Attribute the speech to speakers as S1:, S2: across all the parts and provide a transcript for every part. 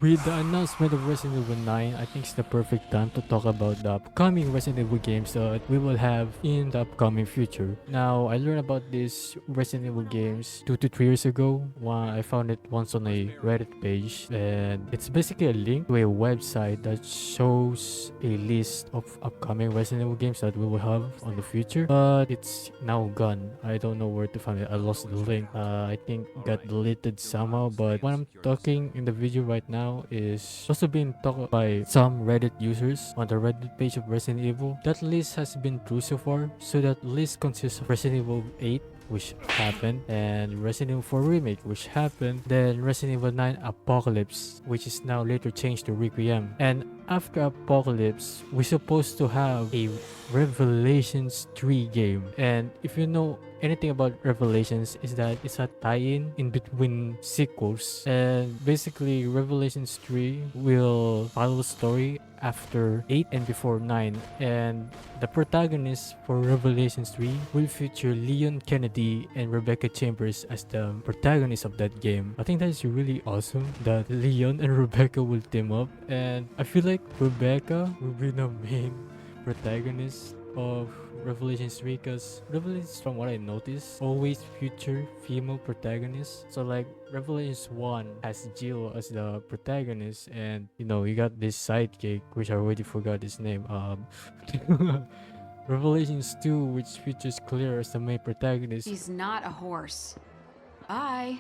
S1: With the announcement of Resident Evil 9, I think it's the perfect time to talk about the upcoming Resident Evil games that we will have in the upcoming future. Now, I learned about these Resident Evil games 2 to 3 years ago. I found it once on a Reddit page, and it's basically a link to a website that shows a list of upcoming Resident Evil games that we will have on the future. But it's now gone. I don't know where to find it. I lost the link. I think it got deleted somehow. But what I'm talking in the video right now is also being talked by some Reddit users on the Reddit page of Resident Evil. That list has been true so far. So that list consists of Resident Evil 8, which happened, and Resident Evil 4 Remake, which happened, then Resident Evil 9 Apocalypse, which is now later changed to Requiem. And after Apocalypse, we're supposed to have a Revelations 3 game. And if you know anything about Revelations, is that it's a tie-in in between sequels, and basically Revelations 3 will follow the story after 8 and before 9, and the protagonists for Revelations 3 will feature Leon Kennedy and Rebecca Chambers as the protagonists of that game. I think that is really awesome that Leon and Rebecca will team up, and I feel like Rebecca will be the main protagonist of Revelations 3, because Revelations, from what I noticed, always feature female protagonists. So like Revelations 1 has Jill as the protagonist, and you know, you got this sidekick, which I already forgot his name. Revelations 2, which features Claire as the main protagonist.
S2: She's not a horse. Bye.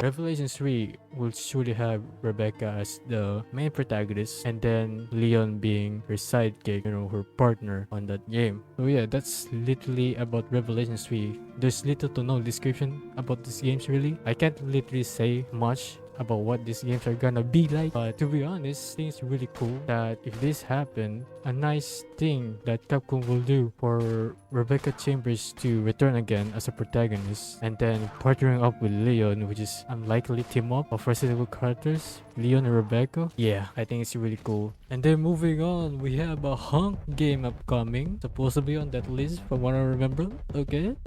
S1: Revelations 3 will surely have Rebecca as the main protagonist, and then Leon being her sidekick, you know, her partner on that game. So yeah, that's literally about Revelations 3. There's little to no description about these games really. I can't literally say much about what these games are gonna be like, but to be honest, I think it's really cool that if this happened, a nice thing that Capcom will do for Rebecca Chambers to return again as a protagonist, and then partnering up with Leon, which is unlikely team up of Resident Evil characters, Leon and Rebecca. Yeah, I think it's really cool. And then moving on, we have a Hunk game upcoming, supposedly on that list from what I remember. Okay,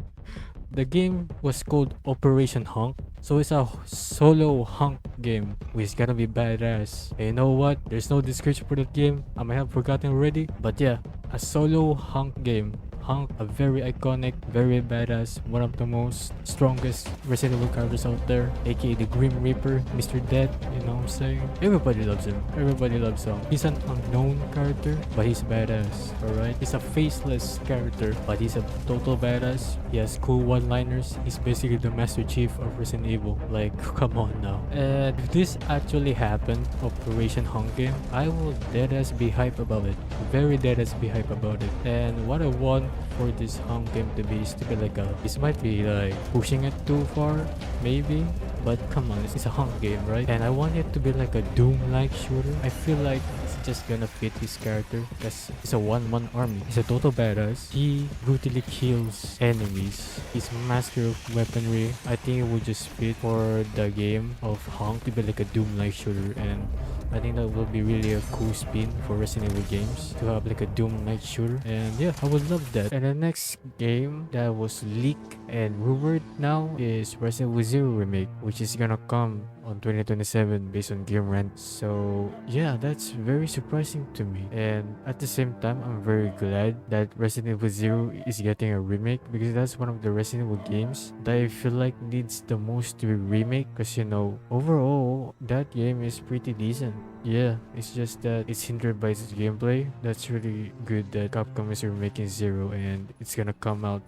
S1: the game was called Operation Hunk. So it's a solo hunk game, which is gonna be badass. And you know what? There's no description for that game. I might have forgotten already. But yeah, a solo hunk game. Hunk, a very iconic, very badass, one of the most strongest Resident Evil characters out there, aka the Grim Reaper, Mr. Death, you know what I'm saying? Everybody loves him. Everybody loves him. He's an unknown character, but he's badass, alright? He's a faceless character, but he's a total badass. He has cool one-liners. He's basically the Master Chief of Resident Evil. Like, come on now. And if this actually happened, Operation Hunk game, I will deadass be hype about it. Very deadass be hype about it. And what I want for this home game to be is to be like this might be like pushing it too far maybe, but come on, it's a hunk game, right? And I want it to be like a Doom-like shooter. I feel like it's just gonna fit his character because he's a one-man army. He's a total badass. He brutally kills enemies. He's master of weaponry. I think it would just fit for the game of hunk to be like a Doom-like shooter, and I think that will be really a cool spin for Resident Evil games to have like a Doom night shooter, and yeah, I would love that. And the next game that was leaked and rumored now is Resident Evil 0 Remake, which is gonna come on 2027 based on Game Rant. So yeah, that's very surprising to me, and at the same time I'm very glad that Resident Evil 0 is getting a remake, because that's one of the Resident Evil games that I feel like needs the most to be remake, because you know, overall that game is pretty decent. Yeah, it's just that it's hindered by its gameplay. That's really good that Capcom is remaking 0, and it's gonna come out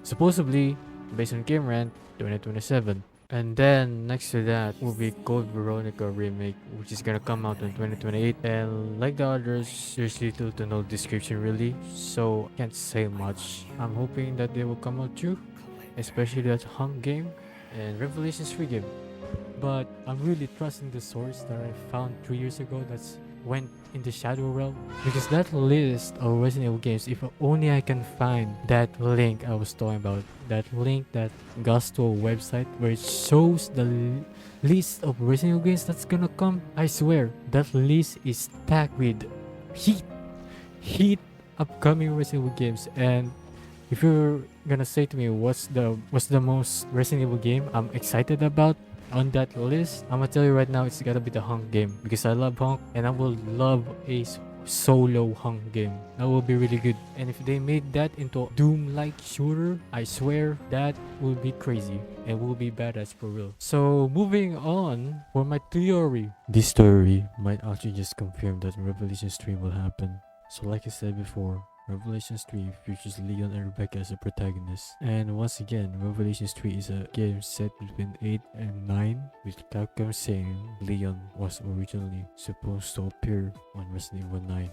S1: supposedly based on Game Rant 2027. And then next to that will be Code Veronica Remake, which is gonna come out in 2028. And like the others, there's little to no description really, so I can't say much. I'm hoping that they will come out too, especially that Hunk game and Revelations 3 game. But I'm really trusting the source that I found 3 years ago that's went in the Shadow Realm, because that list of Resident Evil games, if only I can find that link I was talking about, that link that goes to a website where it shows the list of Resident Evil games that's gonna come, I swear that list is stacked with heat upcoming Resident Evil games. And if you're gonna say to me what's the most Resident Evil game I'm excited about on that list, I'm gonna tell you right now, it's gotta be the Hunk game because I love Hunk and I will love a solo Hunk game. That will be really good. And if they made that into a Doom-like shooter, I swear that will be crazy and will be badass for real. So moving on for my theory. This theory might actually just confirm that Revelations 3 will happen. So like I said before, Revelations 3 features Leon and Rebecca as the protagonists. And once again, Revelations 3 is a game set between 8 and 9, with Capcom saying Leon was originally supposed to appear on Resident Evil 9.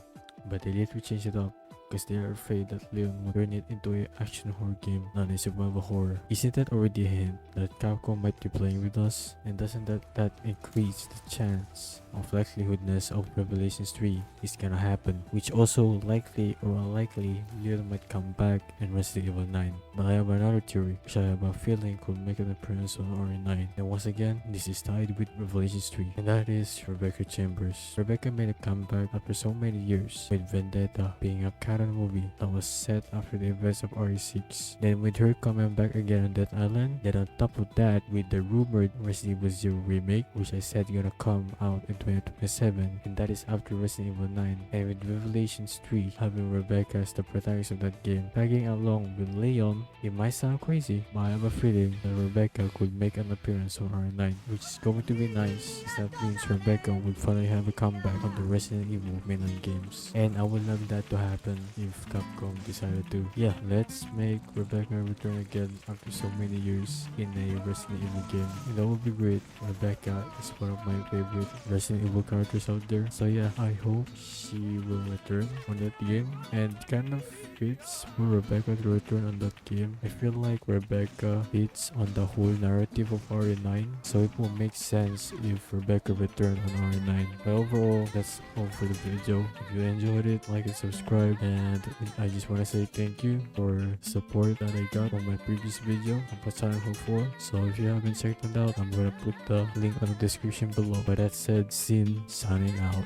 S1: But they later changed it up because they are afraid that Leon would turn it into an action horror game, not a survival horror. Isn't that already a hint that Capcom might be playing with us? And doesn't that increase the chance of likelihoodness of Revelations 3 is gonna happen, which also likely or unlikely Leon might come back in Resident Evil 9. But I have another theory which I have a feeling could make an appearance on RE9. And once again, this is tied with Revelations 3, and that is Rebecca Chambers. Rebecca made a comeback after so many years, with Vendetta being a canon movie that was set after the events of RE6. Then with her coming back again on that island, then on top of that with the rumored Resident Evil 0 remake, which I said gonna come out in 2027, and that is after Resident Evil 9, and with Revelations 3 having Rebecca as the protagonist of that game, tagging along with Leon. It might sound crazy, but I have a feeling that Rebecca could make an appearance on RE9, which is going to be nice, as that means Rebecca would finally have a comeback on the Resident Evil mainline games, and I would love that to happen if Capcom decided to. Yeah, let's make Rebecca return again after so many years in a Resident Evil game, and that would be great. Rebecca is one of my favorite Resident Evil characters out there, so yeah, I hope she will return on that game, and kind of fits for Rebecca to return on that game. I feel like Rebecca fits on the whole narrative of RE9, so it will make sense if Rebecca returned on RE9. But overall, that's all for the video. If you enjoyed it, like and subscribe, and I just want to say thank you for support that I got on my previous video on Silent Hill 4. So if you haven't checked it out, I'm gonna put the link on the description below. But that said, Sin signing out.